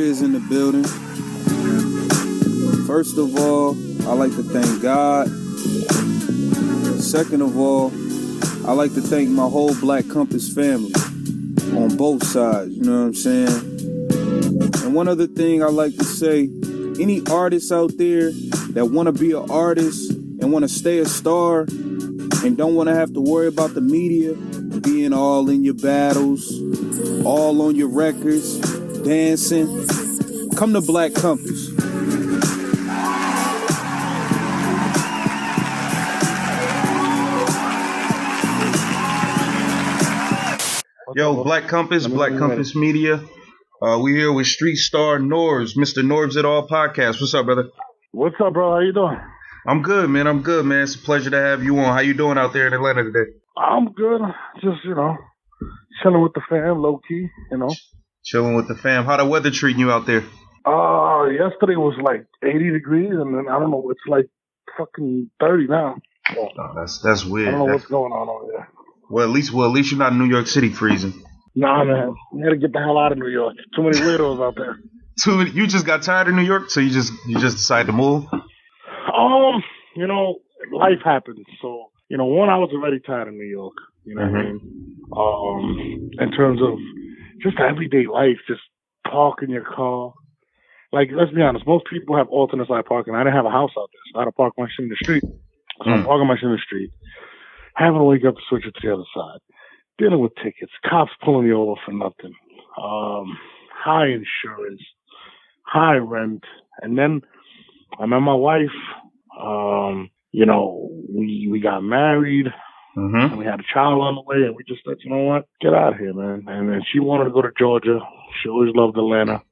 is in the building. First of all, I like to thank God. Second of all, I like to thank my whole Black Compass family on both sides, you know what I'm saying? And one other thing I like to say, any artists out there that want to be an artist and want to stay a star and don't want to have to worry about the media being all in your battles, all on your records, dancing, come to Black Compass. Yo, Black Compass, Black Compass Media. We here with street star Norbes, Mr. Norbes at All Podcast. What's up, brother? What's up, bro? How you doing? I'm good, man. It's a pleasure to have you on. How you doing out there in Atlanta today? I'm good. Just, chilling with the fam, low key, Chilling with the fam. How the weather treating you out there? Yesterday was like 80 degrees, and then I don't know, it's like fucking 30 now. So, that's weird. I don't know what's going on over there. Well, at least you're not in New York City freezing. Nah, man. You gotta get the hell out of New York. Too many weirdos out there. You just got tired of New York, so you just decided to move? Life happens. So, one, I was already tired of New York. You know what I mean? In terms of just everyday life, just park in your car. Like, let's be honest, most people have alternate side parking. I didn't have a house out there, so I had to park my shit in the street. So I'm parking my shit in the street, having to wake up to switch it to the other side, dealing with tickets, cops pulling you over for nothing, high insurance, high rent, and then I met my wife. We got married, and we had a child on the way, and we just said, you know what, get out of here, man. And then she wanted to go to Georgia. She always loved Atlanta,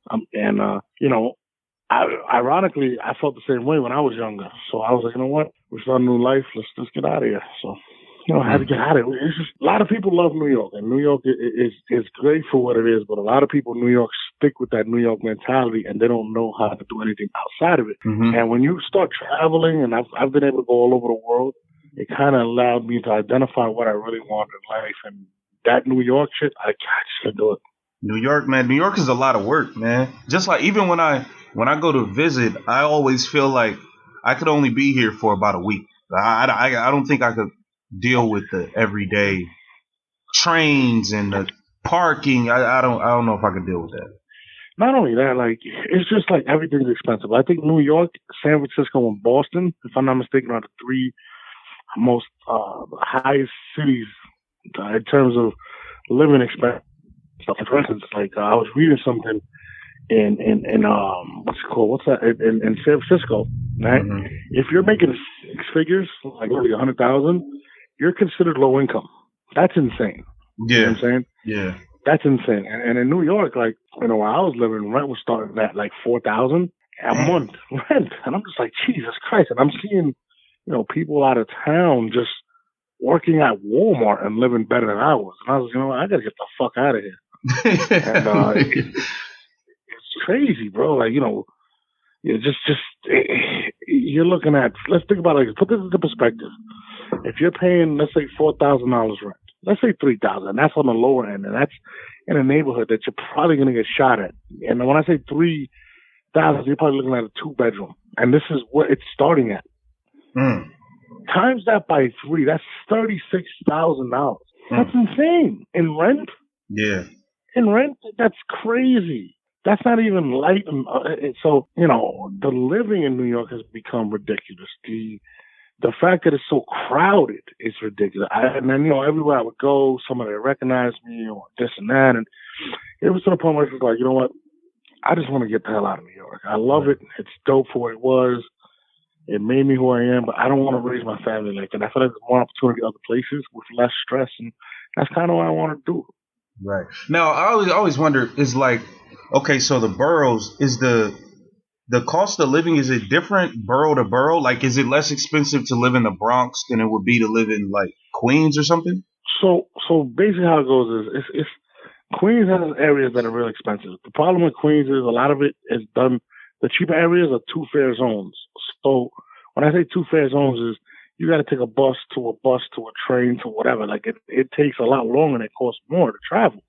ironically, I felt the same way when I was younger. So I was like, you know what, we're starting a new life. Let's get out of here. So. I had to get out of it. It's just, a lot of people love New York, and New York is great for what it is, but a lot of people in New York stick with that New York mentality, and they don't know how to do anything outside of it. And when you start traveling, and I've been able to go all over the world, it kind of allowed me to identify what I really wanted in life, and that New York shit, I just can't do it. New York, man. New York is a lot of work, man. Just like even when I go to visit, I always feel like I could only be here for about a week. I don't think I could deal with the everyday trains and the parking. I don't know if I can deal with that. Not only that, like, it's just like everything's expensive. I think New York, San Francisco, and Boston, if I'm not mistaken, are the three most highest cities in terms of living expense. For instance, like I was reading something in what's that? In San Francisco, right? If you're making six figures, like really 100,000. You're considered low income. That's insane. Yeah. You know what I'm saying? Yeah. That's insane. And in New York, like, where I was living, rent was starting at like $4,000 a month rent. And I'm just like, Jesus Christ. And I'm seeing, people out of town just working at Walmart and living better than I was. And I was, I got to get the fuck out of here. And it's crazy, bro. Like, you're looking at, let's think about it, like, put this into perspective. If you're paying, let's say, $4,000 rent, let's say $3,000, that's on the lower end, and that's in a neighborhood that you're probably going to get shot at. And when I say $3,000, you're probably looking at a 2-bedroom, and this is what it's starting at. Times that by 3, that's $36,000. That's insane. In rent? Yeah. In rent, that's crazy. That's not even light. So, the living in New York has become ridiculous. The fact that it's so crowded is ridiculous. And then, everywhere I would go, somebody would recognize me or this and that. And it was to the point where it was like, you know what? I just want to get the hell out of New York. I love it. It's dope for what it was. It made me who I am, but I don't want to raise my family like that. I feel like there's more opportunity other places with less stress. And that's kind of what I want to do. Right. Now, I always wonder, is like, okay, so the boroughs, is the cost of living, is it different borough to borough? Like, is it less expensive to live in the Bronx than it would be to live in, like, Queens or something? So basically how it goes is, it's Queens has areas that are really expensive. The problem with Queens is a lot of it is done, the cheaper areas are two-fare zones. So when I say two-fare zones is, you got to take a bus to a train to whatever. Like, it takes a lot longer and it costs more to travel.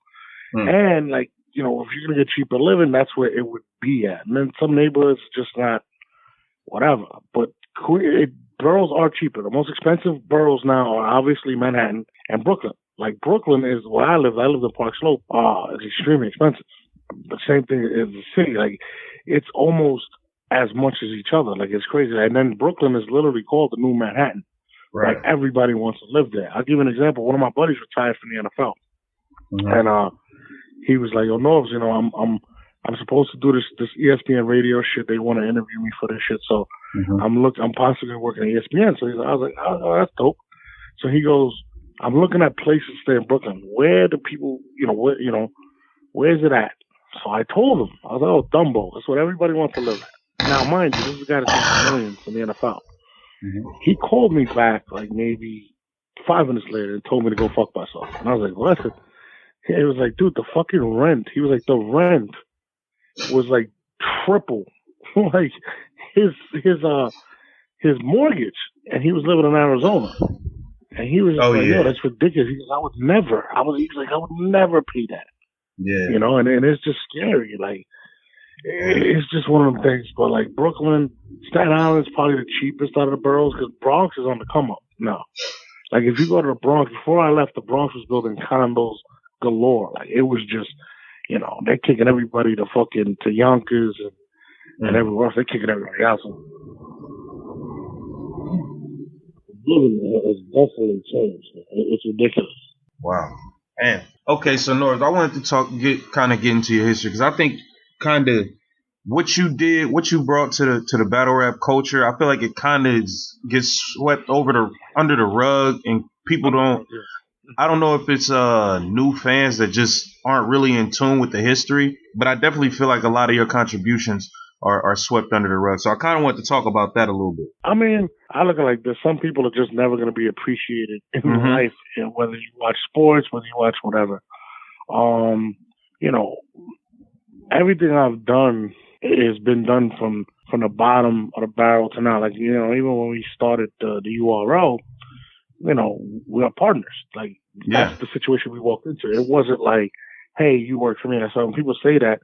And, like, if you're gonna get cheaper living, that's where it would be at. And then some neighborhoods just not whatever. But boroughs are cheaper. The most expensive boroughs now are obviously Manhattan and Brooklyn. Like Brooklyn is where I live. I live in Park Slope. It's extremely expensive. The same thing as the city. Like it's almost as much as each other. Like it's crazy. And then Brooklyn is literally called the new Manhattan. Right. Like everybody wants to live there. I'll give you an example. One of my buddies retired from the NFL, and he was like, "Yo, Norbes, I'm supposed to do this ESPN radio shit. They want to interview me for this shit, so I'm possibly working at ESPN." So I was like, "Oh, that's dope." So he goes, "I'm looking at places to stay in Brooklyn. Where do people, where's it at?" So I told him, I was like, "Oh, Dumbo. That's what everybody wants to live at." Now, mind you, this is a guy that's making millions in the NFL. He called me back like maybe 5 minutes later and told me to go fuck myself. And I was like, "What?" He was like, "Dude, the fucking rent." He was like, "The rent was like triple like his mortgage." And he was living in Arizona. And he was just "Yo, that's ridiculous." He goes, I would never pay that. Yeah. And it's just scary. Like it's just one of them things. But like Brooklyn, Staten Island is probably the cheapest out of the boroughs because Bronx is on the come up now. Like if you go to the Bronx, before I left, the Bronx was building condos galore. Like it was just, they're kicking everybody to Yonkers and everywhere else. They're kicking everybody out. So living has definitely changed. It's ridiculous. Wow. Man. Okay, so Norbes, I wanted to get into your history because I think kind of what you did, what you brought to the battle rap culture. I feel like it kind of gets swept under the rug, and people don't. I don't know if it's new fans that just aren't really in tune with the history, but I definitely feel like a lot of your contributions are swept under the rug. So I kind of want to talk about that a little bit. I mean, I look at it like this. Some people are just never going to be appreciated in life, whether you watch sports, whether you watch whatever. Everything I've done has been done from the bottom of the barrel to now. Like, even when we started the URL, we are partners. Like, that's the situation we walked into. It wasn't like, "Hey, you work for me." And so when people say that,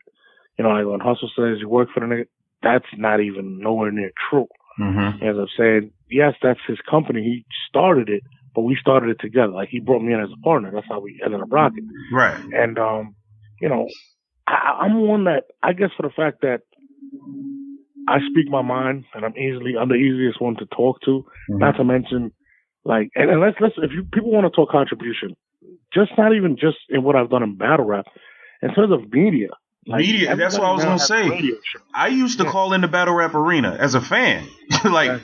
like when Hustle says you work for the nigga, that's not even nowhere near true. As I'm saying, yes, that's his company. He started it, but we started it together. Like he brought me in as a partner. That's how we ended up rocking. Right. And, I'm one that, I guess for the fact that I speak my mind and I'm the easiest one to talk to, not to mention like, and let's if people want to talk contribution, not even just in what I've done in battle rap, in terms of media. Like, media, that's what I was going to say. I used to call in the battle rap arena as a fan. Like,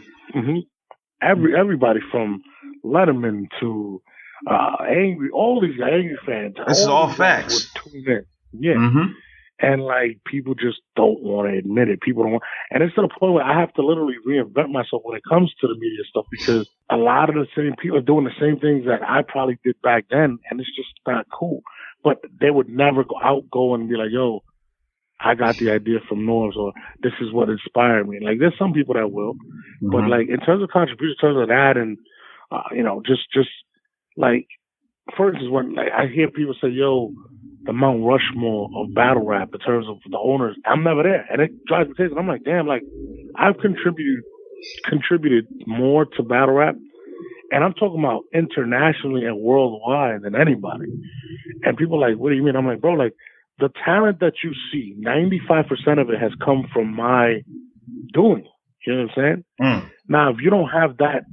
everybody from Letterman to all these angry fans. This is all facts. And like people just don't want to admit it. People don't want, and it's to the point where I have to literally reinvent myself when it comes to the media stuff because a lot of the same people are doing the same things that I probably did back then, and it's just not cool. But they would never go and be like, "Yo, I got the idea from Norbes," or "This is what inspired me." Like, there's some people that will, but like in terms of contribution, in terms of that, and just like, for instance, when like I hear people say, "Yo, the Mount Rushmore of battle rap in terms of the owners," I'm never there, and it drives me crazy. I'm like, damn, like I've contributed more to battle rap, and I'm talking about internationally and worldwide than anybody. And people are like, "What do you mean?" I'm like, bro, like the talent that you see, 95% of it has come from my doing. You know what I'm saying? Now, if you don't have that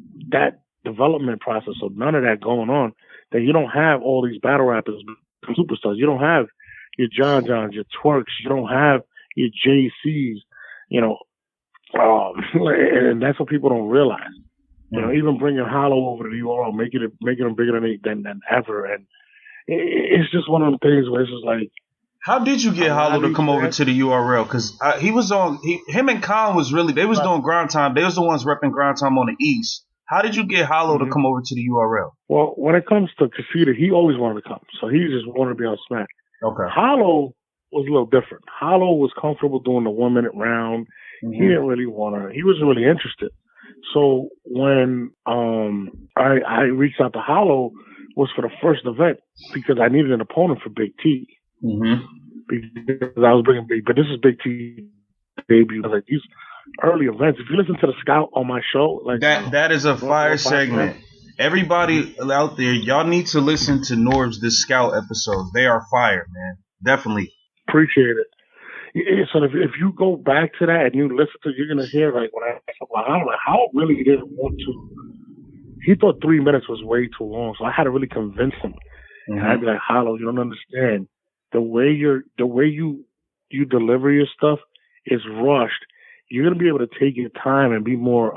development process or none of that going on, then you don't have all these battle rappers, superstars. You don't have your John Johns, your Twerks. You don't have your JCs. And that's what people don't realize. Even bringing Hollow over to the URL, making them bigger than ever, and it's just one of them things where it's just like. How did you get Hollow to come over to the URL? Because him and Khan was really, they was doing grind time. They was the ones repping grind time on the East. How did you get Hollow to come over to the URL? Well, when it comes to Casita, he always wanted to come. So he just wanted to be on Smack. Okay. Hollow was a little different. Hollow was comfortable doing the 1 minute round. He didn't really he wasn't really interested. So when I reached out to Hollow was for the first event because I needed an opponent for Big T. because I was bringing Big, but this is Big T debut. I was like, these early events. If you listen to the Scout on my show, like that is a fire segment. Everybody out there, y'all need to listen to Norbes the Scout episodes. They are fire, man. Definitely. Appreciate it. Yeah, so if you go back to that and you listen to it, you're gonna hear like when I asked him, like, how really didn't want to. He thought 3 minutes was way too long, so I had to really convince him. And I'd be like, Hollow, you don't understand. The way you deliver your stuff is rushed. You're gonna be able to take your time and be more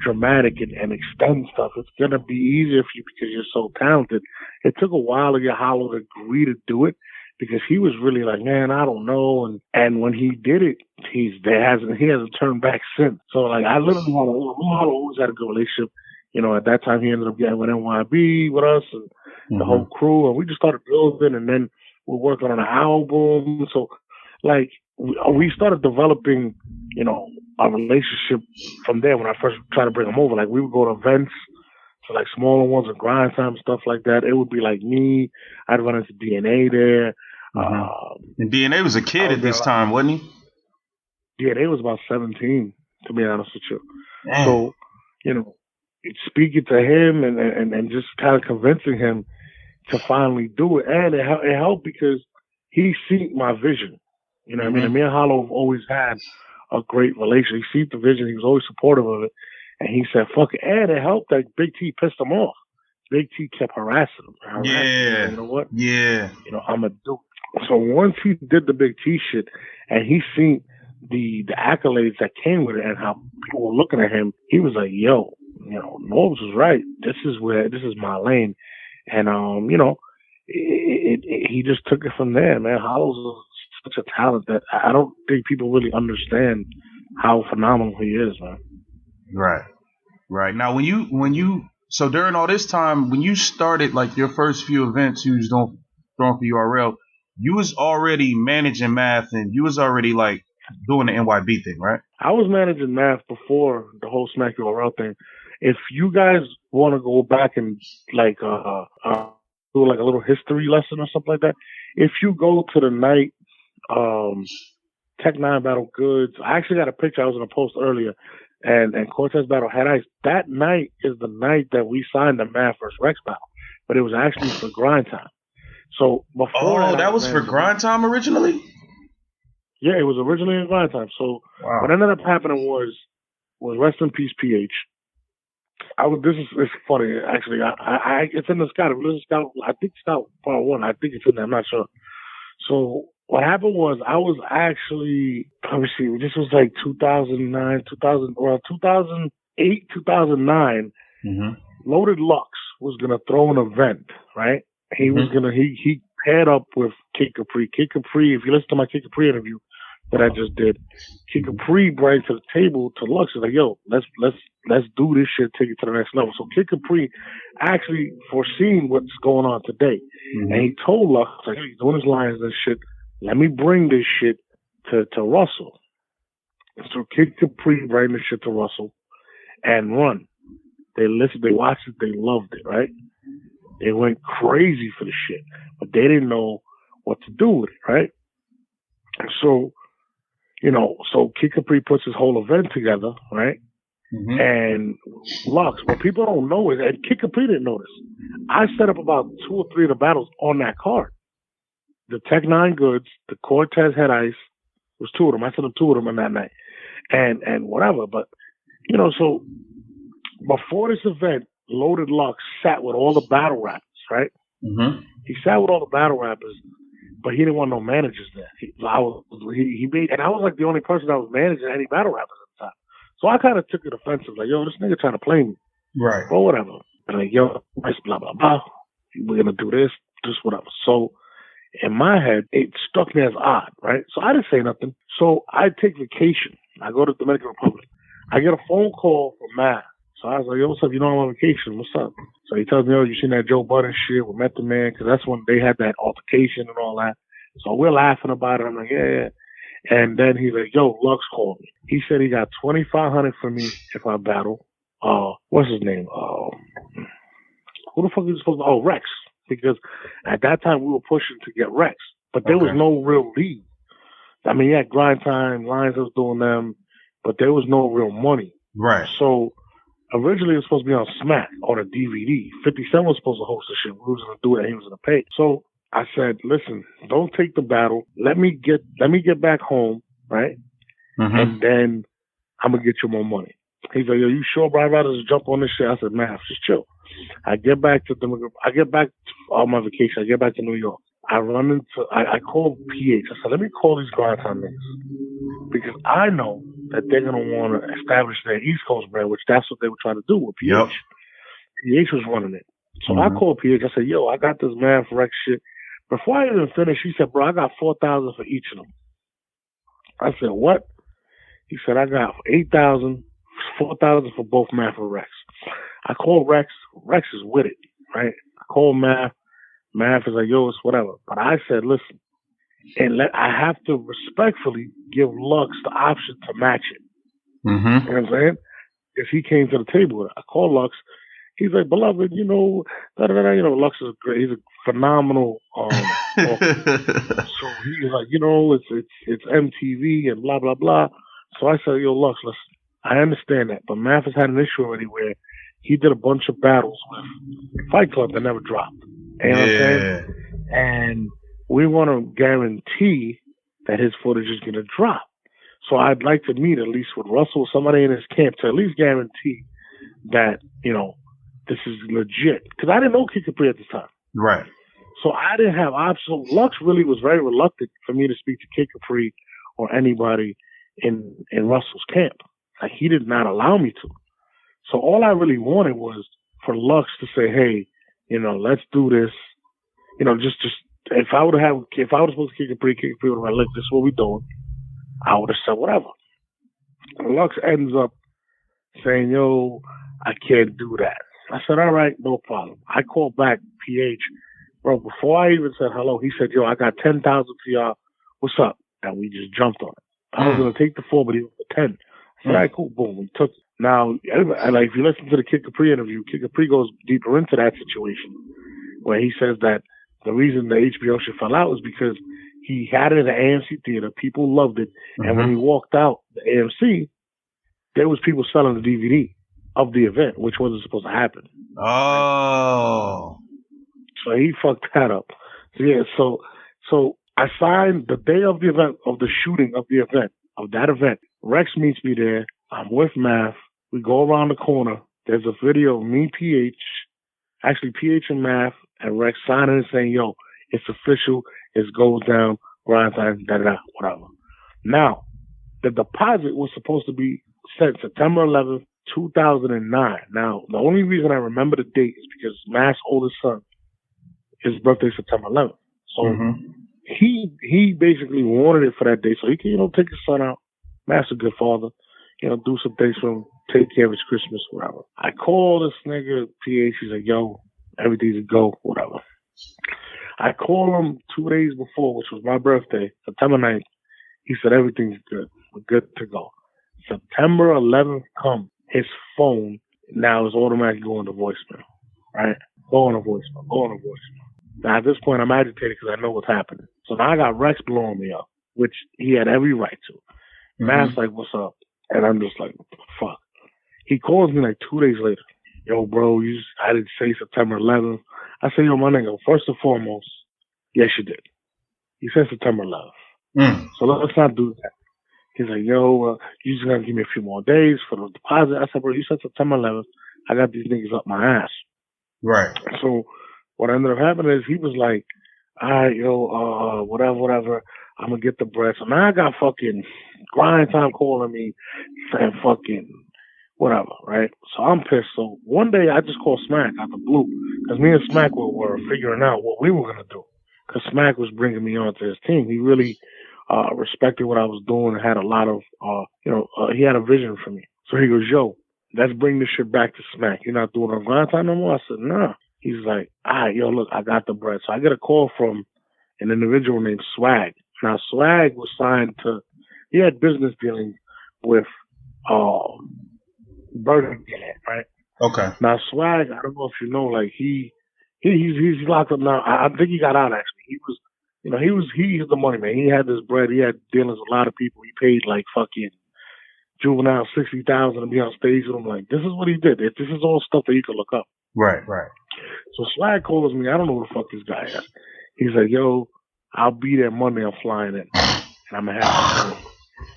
dramatic and extend stuff. It's gonna be easier for you because you're so talented. It took a while to get Hollow to agree to do it because he was really like, man, I don't know. And when he did it, he hasn't turned back since. So like I literally Hollow always had a good relationship. You know, at that time he ended up getting with NYB with us and the whole crew, and we just started building, and then we're working on an album. So like we started developing, you know, our relationship from there. When I first tried to bring him over, like we would go to events, so like smaller ones and grind time stuff like that. It would be like me. I'd run into DNA there. And DNA was a kid at this time, wasn't he? DNA was about 17, to be honest with you. Damn. So, you know, speaking to him and just kind of convincing him to finally do it, and it helped because he seen my vision. You know what I mean? And me and Hollow have always had a great relationship. He seen the vision. He was always supportive of it. And he said, fuck it. And it helped that Big T pissed him off. Big T kept harassing him. Yeah. You know what? Yeah. You know, I'm going to do it. So once he did the Big T shit and he seen the accolades that came with it and how people were looking at him, he was like, yo, you know, Norbes was right. This is my lane. And, you know, he just took it from there, man. Hollow's such a talent that I don't think people really understand how phenomenal he is, man. Right. Now, when you so during all this time, when you started like your first few events you was doing for URL, you was already managing Math and you was already like doing the NYB thing, right? I was managing Math before the whole Smack URL thing. If you guys want to go back and like do like a little history lesson or something like that, if you go to the night Tech 9 Battle Goods, I actually got a picture. I was in a post earlier, and Cortez Battle Head Ice. That night is the night that we signed the Math vs. Rex battle, but it was actually for Grind Time. So before that was for Grind Time originally? Yeah, it was originally in Grind Time. So what ended up happening was rest in peace PH. It's funny actually. It's in the Scout. I think Scout Part 1. I think it's in there. I'm not sure. So what happened was I was actually, let me see, this was like 2008, 2009. Loaded Lux was gonna throw an event, right? He was he paired up with Kid Capri. Kid Capri, if you listen to my Kid Capri interview that I just did, Kid Capri brought to the table to Lux. He's like, yo, let's do this shit, take it to the next level. So Kid Capri actually foreseen what's going on today. And he told Lux, like, hey, he's doing his lines and shit. Let me bring this shit to Russell. And so Kid Capri bring this shit to Russell and run. They listened, they watched it, they loved it, right? They went crazy for the shit, but they didn't know what to do with it, right? And so, you know, so Kid Capri puts his whole event together, right? And Lux, what people don't know is, and Kid Capri didn't know this, I set up about 2 or 3 of the battles on that card. The Tech 9 Goods, the Cortez Head Ice, was 2 of them. I set up 2 of them on that night. And whatever, but, you know, so before this event, Loaded Lux sat with all the battle rappers, right? He sat with all the battle rappers, but he didn't want no managers there. I was like the only person that was managing any battle rappers at the time. So I kind of took it offensive, like, yo, this nigga trying to play me. Right. Or whatever. And like, yo, blah, blah, blah. We're going to do this, just whatever. So in my head, it struck me as odd, right? So I didn't say nothing. So I take vacation. I go to the Dominican Republic. I get a phone call from Matt. So I was like, yo, what's up? You know I'm on vacation. What's up? So he tells me, oh, you seen that Joe Budden shit with Method Man? Because that's when they had that altercation and all that. So we're laughing about it. I'm like, yeah. And then he's like, yo, Lux called me. He said he got $2,500 for me if I battle. What's his name? Who the fuck is supposed to? Oh, Rex. Because at that time we were pushing to get Rex. but there was no real league. I mean, you had Grind Time, Lions was doing them, but there was no real money. Right. So originally it was supposed to be on Smack on a DVD. 50 Cent was supposed to host the shit. We was gonna do it and he was gonna pay. So I said, listen, don't take the battle. Let me get back home, right? Mm-hmm. And then I'm gonna get you more money. He's like, yo, you sure, bro? I'd rather just jump on this shit. I said, man, just chill. I get back on my vacation. I get back to New York. I called PH. I said, let me call these Grind Time niggas because I know that they're gonna want to establish their East Coast brand, which that's what they were trying to do with PH. Yep. PH was running it. So I called PH. I said, yo, I got this man for Rex shit. Before I even finished, he said, bro, I got 4,000 for each of them. I said, what? He said, I got 8,000, 4,000 for both Math and Rex. I called Rex. Rex is with it, right? I called Math. Math is like, yo, it's whatever. But I said, listen, I have to respectfully give Lux the option to match it. Mm-hmm. You know what I'm saying? Because he came to the table with it. I called Lux. He's like, beloved, you know, Lux is great. He's a phenomenal. So he's like, you know, it's MTV and blah blah blah. So I said, yo, Lux, listen, I understand that, but Math has had an issue already where he did a bunch of battles with Fight Club that never dropped. You know what I'm saying? And we want to guarantee that his footage is going to drop. So I'd like to meet at least with Russell, somebody in his camp, to at least guarantee that, you know, this is legit. Because I didn't know Kid Capri at this time. Right. So I didn't have options. Lux really was very reluctant for me to speak to Kid Capri or anybody in Russell's camp. Like, he did not allow me to. So all I really wanted was for Lux to say, hey, you know, let's do this. You know, just if I would have supposed to Kid Capri would have been, look, this is what we're doing. I would have said whatever. And Lux ends up saying, yo, I can't do that. I said, all right, no problem. I called back PH. Bro, before I even said hello, he said, yo, I got 10,000 for y'all. What's up? And we just jumped on it. I was going to take the 4, but he was for 10. I said, all right, cool, boom. We took it. Now, like, if you listen to the Kid Capri interview, Kid Capri goes deeper into that situation where he says that the reason the HBO shit fell out was because he had it at the AMC theater. People loved it. Mm-hmm. And when he walked out the AMC, there was people selling the DVD of the event, which wasn't supposed to happen. Oh. So he fucked that up. So, yeah, so I signed the day of the event, of the shooting of the event, of that event. Rex meets me there. I'm with Math. We go around the corner. There's a video of me, PH and Math, and Rex signing and saying, yo, it's official. It goes down. Grind Time, whatever. Now, the deposit was supposed to be sent September 11th, 2009. Now, the only reason I remember the date is because Math's oldest son, his birthday is September 11th. So he basically wanted it for that day so he can, you know, take his son out. Math's a good father. You know, do some things for him, take care of his Christmas, whatever. I call this nigga PH. He's like, yo, everything's a go, whatever. I call him 2 days before, which was my birthday, September 9th. He said, everything's good. We're good to go. September 11th comes. His phone now is automatically going to voicemail, right? Going to voicemail. Now, at this point, I'm agitated because I know what's happening. So now I got Rex blowing me up, which he had every right to. Matt's like, what's up? And I'm just like, what the fuck? He calls me like 2 days later. Yo, bro, I didn't say September 11th. I said, yo, my nigga, first and foremost, yes, you did. He said September 11th. So let's not do that. He's like, yo, you just gotta give me a few more days for the deposit. I said, bro, you said September 11th. I got these niggas up my ass. Right. So what ended up happening is he was like, all right, yo, whatever. I'm gonna get the bread. So now I got fucking Grind Time calling me and fucking whatever, right? So I'm pissed. So one day I just called Smack out the blue because me and Smack were figuring out what we were gonna do because Smack was bringing me onto his team. He really respected what I was doing and had a lot of, he had a vision for me. So he goes, yo, let's bring this shit back to Smack. You're not doing it on Grind Time no more? I said, nah. He's like, all right, yo, look, I got the bread. So I get a call from an individual named Swag. Now, Swag was signed to, he had business dealings with Burger King, right? Okay. Now, Swag, I don't know if you know, like, he's locked up now. I think he got out, actually. he's the money man. He had this bread. He had dealings with a lot of people. He paid like fucking Juvenile $60,000 to be on stage with him. Like, this is what he did. This is all stuff that you can look up. Right. So Swag calls me. I don't know who the fuck this guy is. He's like, yo, I'll be there Monday. I'm flying in, and I'm gonna have to.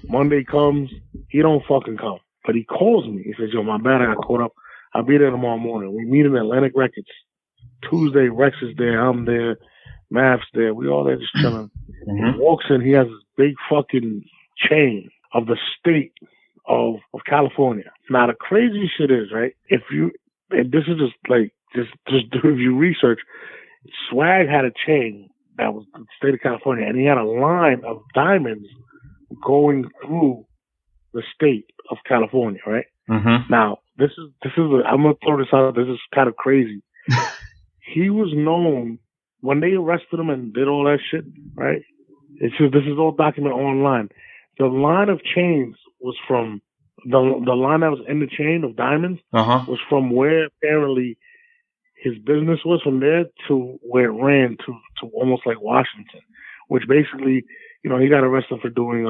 Monday comes, he don't fucking come, but he calls me. He says, yo, my bad, I got caught up. I'll be there tomorrow morning. We meet in Atlantic Records. Tuesday, Rex is there. I'm there. Math's there. We all there just chilling. Mm-hmm. He walks in. He has this big fucking chain of the state of California. Now, the crazy shit is, right, and this is just like, just if you research, Swag had a chain that was the state of California, and he had a line of diamonds going through the state of California, right? Mm-hmm. Now, this is I'm gonna throw this out. This is kind of crazy. He was known when they arrested him and did all that shit, right? This is all documented online. The line of chains was from the line that was in the chain of diamonds was from where apparently his business was, from there to where it ran to almost like Washington, which basically, he got arrested for doing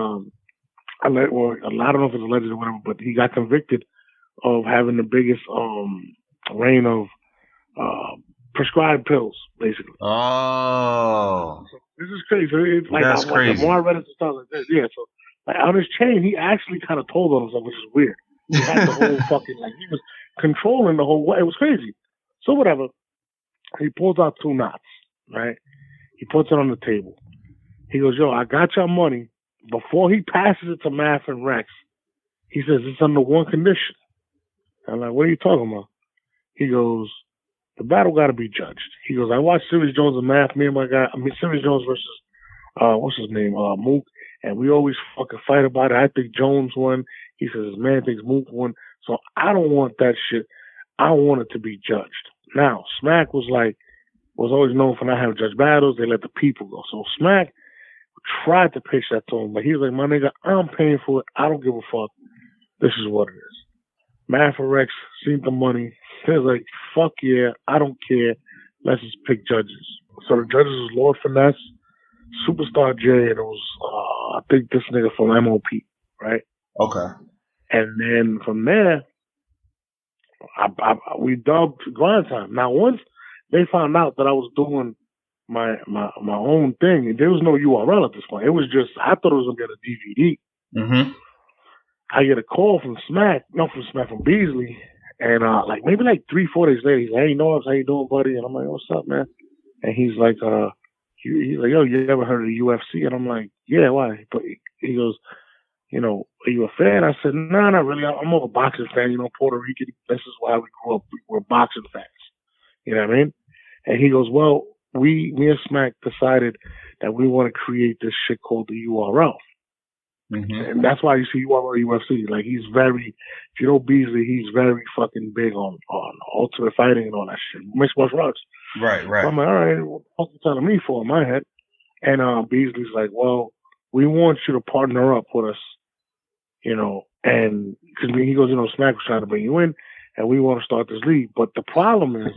I don't know if it's alleged or whatever, but he got convicted of having the biggest reign of prescribed pills, basically. Oh, so this is crazy. It's like that's crazy. The more I read it, stuff like that. Yeah, so like on his chain, he actually kind of told on himself, which is weird. He had the whole fucking he was controlling the whole way. It was crazy. So whatever. He pulls out 2 knots, right? He puts it on the table. He goes, yo, I got your money. Before he passes it to Math and Rex, he says, it's under one condition. I'm like, what are you talking about? He goes, the battle got to be judged. He goes, I watched Serious Jones and Math, Serious Jones versus, what's his name, Mook, and we always fucking fight about it. I think Jones won. He says his man thinks Mook won. So I don't want that shit. I want it to be judged. Now, Smack was always known for not having judge battles. They let the people go. So Smack tried to pitch that to him, but he was like, my nigga, I'm paying for it. I don't give a fuck. This is what it is. Math and Rex seen the money. He was like, fuck yeah, I don't care. Let's just pick judges. So the judges was Lord Finesse, Superstar J, and it was, I think this nigga from MOP, right? Okay. And then from there, we dubbed Grind Time. Now, once they found out that I was doing my own thing, there was no URL at this point. It was just, I thought it was going to be a DVD. Mm-hmm. I get a call from from Beasley, and maybe 3-4 days later, he's like, hey, Norbes, how you doing, buddy? And I'm like, what's up, man? And he's like, he's like, yo, you ever heard of the UFC? And I'm like, yeah, why? But he goes, are you a fan? I said, no, not really. I'm more of a boxing fan, Puerto Rican. This is why we grew up. We're boxing fans. You know what I mean? And he goes, well, me and Smack decided that we want to create this shit called the URL. Mm-hmm. And that's why you see URL UFC. Like, he's very, if you know Beasley, he's very fucking big on ultimate fighting and all that shit. Mixed martial arts. Right. So I'm like, all right, what the fuck are you telling me for in my head? And Beasley's like, well, we want you to partner up with us, and because he goes, Smack was trying to bring you in, and we want to start this league. But the problem is,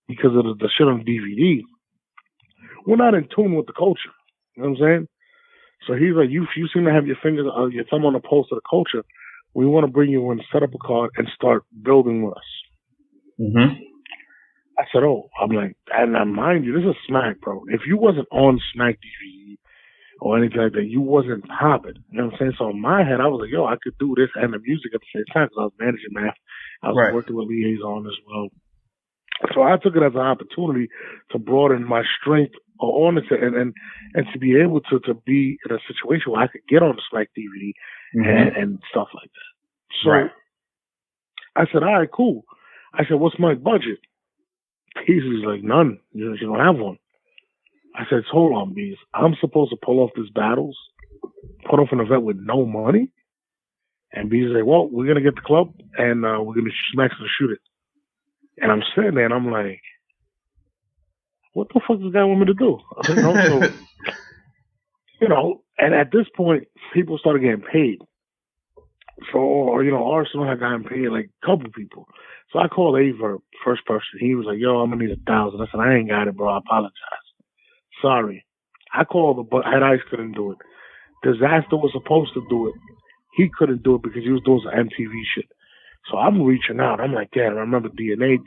because of the shit on DVD, we're not in tune with the culture. You know what I'm saying? So he's like, you seem to have your thumb on the pulse of the culture. We want to bring you in, set up a card, and start building with us. Mm-hmm. I said, oh, I'm like, and mind you, this is Smack, bro. If you wasn't on Smack DVD or anything like that, you wasn't popping. You know what I'm saying? So in my head, I was like, yo, I could do this and the music at the same time because I was managing Math. I was working with Liaison as well. So I took it as an opportunity to broaden my strength on it and to be able to be in a situation where I could get on the Smack DVD and stuff like that. So I said, all right, cool. I said, what's my budget? He's like, none. You don't have one. I said, hold on, Bees. I'm supposed to pull off these battles, put off an event with no money? And Bees is like, well, we're going to get the club and we're going to Smack's to shoot it. And I'm sitting there and I'm like, what the fuck does this guy want me to do? And at this point, people started getting paid. So, Arsenal had gotten paid like a couple people. So I called In Verb, first person. He was like, yo, I'm going to need 1,000. I said, I ain't got it, bro. I apologize. Sorry. I called but Head Ice couldn't do it. Disaster was supposed to do it. He couldn't do it because he was doing some MTV shit. So I'm reaching out. I'm like, damn, I remember DNA.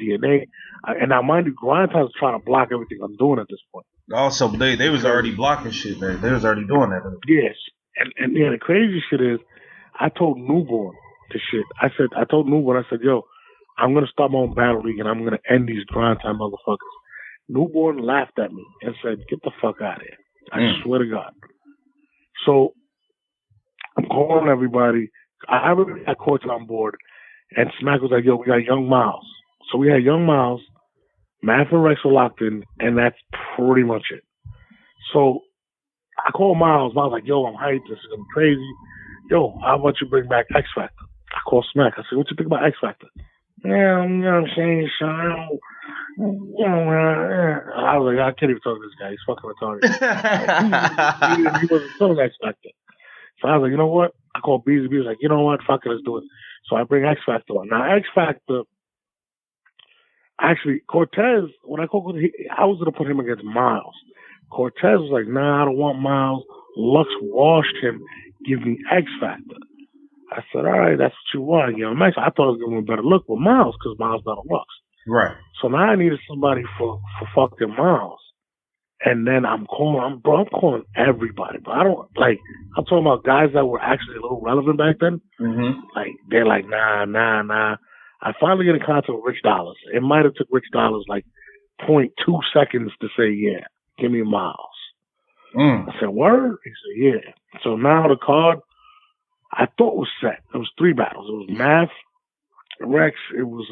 And now, mind you, Grindtime's trying to block everything I'm doing at this point. Also, they was already blocking shit, man. They was already doing that. Yes. And yeah, the crazy shit is, I told Newborn this shit. I told Newborn, I said, yo, I'm going to start my own battle league and I'm going to end these Grindtime motherfuckers. Newborn laughed at me and said, get the fuck out of here. I swear to God. So I'm calling everybody. I already had Corton on board. And Smack was like, yo, we got Young Miles. So we had Young Miles, Math and Rex were locked in, and that's pretty much it. So I called Miles. Miles was like, yo, I'm hyped. This is going to be crazy. Yo, how about you bring back X Factor? I called Smack. I said, what you think about X Factor? Yeah, you know what I'm saying, son. I was like, I can't even talk to this guy. He's fucking retarded. he wasn't telling X Factor. So I was like, you know what? I called Beezy. He was like, you know what? Fuck it, let's do it. So I bring X Factor on. Now, X Factor, actually, Cortez, when I called Cortez, I was going to put him against Miles. Cortez was like, nah, I don't want Miles. Lux washed him. Give me X Factor. I said, all right, that's what you want. You know, Max, I thought I was going to better look with Miles because Miles not a Lux. Right. So now I needed somebody for fucking Miles. And then I'm calling everybody. But I'm talking about guys that were actually a little relevant back then. Mm-hmm. Like, they're like, nah. I finally get in contact with Rich Dollars. It might have took Rich Dollars like 0.2 seconds to say, yeah, give me Miles. I said, word? He said, yeah. So now the card, I thought was set. It was 3 battles. It was Math, Rex, it was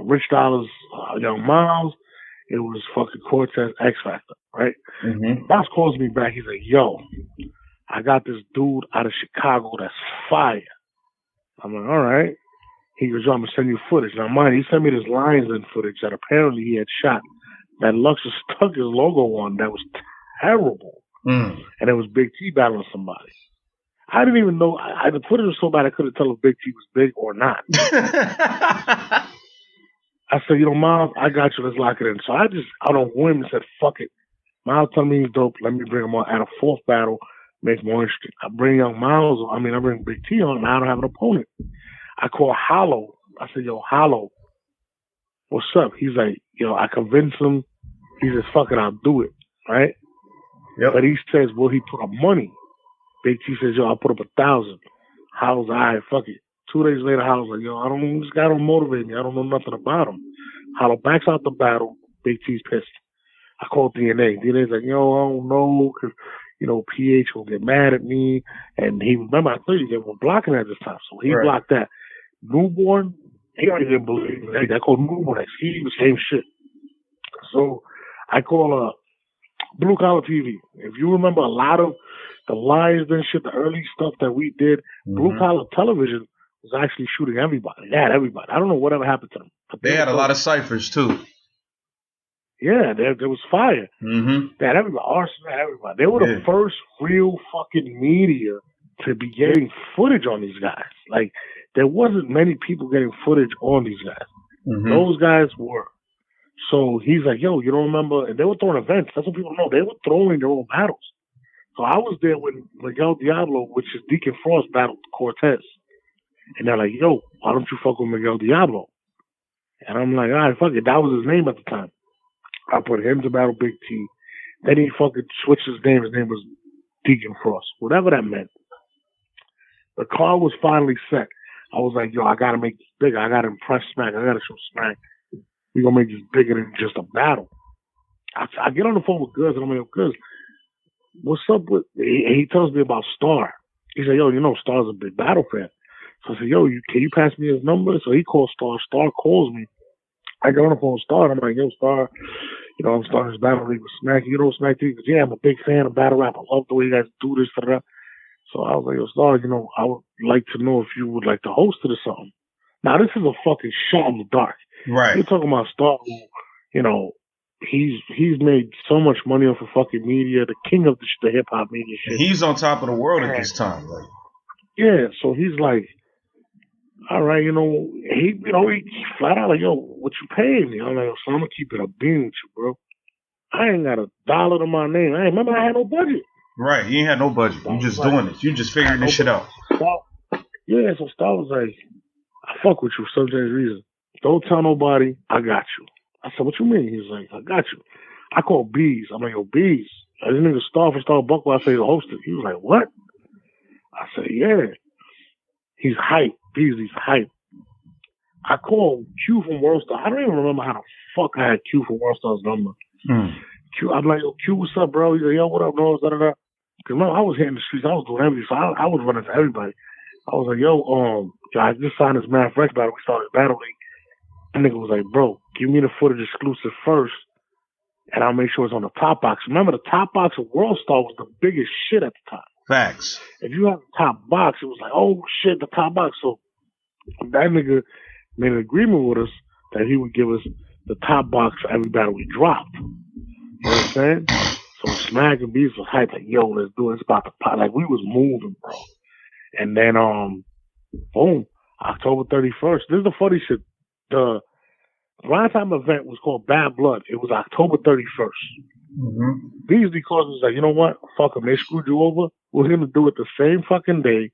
Rich Dollars, Young Miles, it was fucking Cortez, X Factor, right? Mm-hmm. Miles calls me back. He's like, yo, I got this dude out of Chicago that's fire. I'm like, all right. He goes, yo, I'm going to send you footage. Now, mind, he sent me this Lions Den footage that apparently he had shot that Lux stuck his logo on that was terrible. And it was Big T battling somebody. I didn't even know. The footage was so bad I couldn't tell if Big T was big or not. I said, you know, Miles, I got you. Let's lock it in. So I just, out on whim, said, fuck it. Miles told me he's dope. Let me bring him on. At a 4th battle, make more interesting. I bring Young Miles on. I bring Big T on, and I don't have an opponent. I call Hollow. I said, yo, Hollow, what's up? He's like, yo, I convinced him. He says, fuck it, I'll do it. Right? Yep. But he says, will he put up money? Big T says, yo, I'll put up 1,000. Hollow's, all right, fuck it. 2 days later, Hollow's like, yo, this guy don't motivate me. I don't know nothing about him. Hollow backs out the battle. Big T's pissed. I called DNA. DNA's like, yo, I don't know, because, you know, PH will get mad at me. And he, remember, I told you they were blocking at this time. So he blocked that. Newborn, he already didn't believe me. I called Newborn. He was the same shit. So I call Blue Collar TV. If you remember a lot of the Lions and shit, the early stuff that we did, Blue Collar Television was actually shooting everybody. They had everybody. I don't know whatever happened to them. But they had a lot of ciphers, too. Yeah, there was fire. Mm-hmm. They had everybody. Arson had everybody. They were the first real fucking media to be getting footage on these guys. Like, there wasn't many people getting footage on these guys. Mm-hmm. Those guys were. So he's like, yo, you don't remember? And they were throwing events. That's what people know. They were throwing their own battles. So I was there when Miguel Diablo, which is Deacon Frost, battled Cortez. And they're like, yo, why don't you fuck with Miguel Diablo? And I'm like, all right, fuck it. That was his name at the time. I put him to battle Big T. Then he fucking switched his name. His name was Deacon Frost. Whatever that meant. The card was finally set. I was like, yo, I got to make this bigger. I got to impress Smack. I got to show Smack. We're going to make this bigger than just a battle. I get on the phone with Goods, and I'm like, Goods, what's up with... He tells me about Star. He said, yo, you know Star's a big battle fan. So I said, yo, can you pass me his number? So he calls Star. Star calls me. I get on the phone with Star, and I'm like, yo, Star, you know, I'm starting this battle league with Smack. You know Smack TV? He goes, yeah, I'm a big fan of battle rap. I love the way you guys do this. Da-da-da. So I was like, yo, Star, you know, I would like to know if you would like to host it or something. Now, this is a fucking shot in the dark. Right. You're talking about Star, who, you know, he's made so much money off of fucking media, the king of the hip hop media shit. He's on top of the world at this time. Like. Yeah, so he's like, all right, you know, he flat out like, yo, what you paying me? I'm like, so I'm gonna keep it a bean with you, bro. I ain't got $1 to my name. I had no budget. Right, you ain't had no budget. You just doing this. You just figuring this shit out. Yeah, so Star was like, I fuck with you for some strange reason. Don't tell nobody. I got you. I said, what you mean? He's like, I got you. I called Bees. I'm like, yo, Bees. This nigga Star for Star Buckle. I say he's hosted. He was like, what? I said, yeah. He's hype. Beasley's hype. I called Q from World Star. I don't even remember how the fuck I had Q from World Star's number. Q, I'm like, yo, Q, what's up, bro? He's like, yo, what up, Norbes? Because remember, I was hitting the streets. I was doing everything. So I was running to everybody. I was like, yo, I just signed this Math Rex battle. We started battle league. And nigga was like, bro, give me the footage exclusive first, and I'll make sure it's on the top box. Remember, the top box of World Star was the biggest shit at the time. Facts. If you have the top box, it was like, oh shit, the top box. So that nigga made an agreement with us that he would give us the top box for every battle we dropped. You know what I'm saying? So Smack and Beast was hyped, like, yo, let's do it. It's about to pop. Like, we was moving, bro. And then, boom, October 31st. This is the funny shit. The primetime event was called Bad Blood. It was October 31st. Beasley calls us like, you know what? Fuck them. They screwed you over. We're going to do it the same fucking day,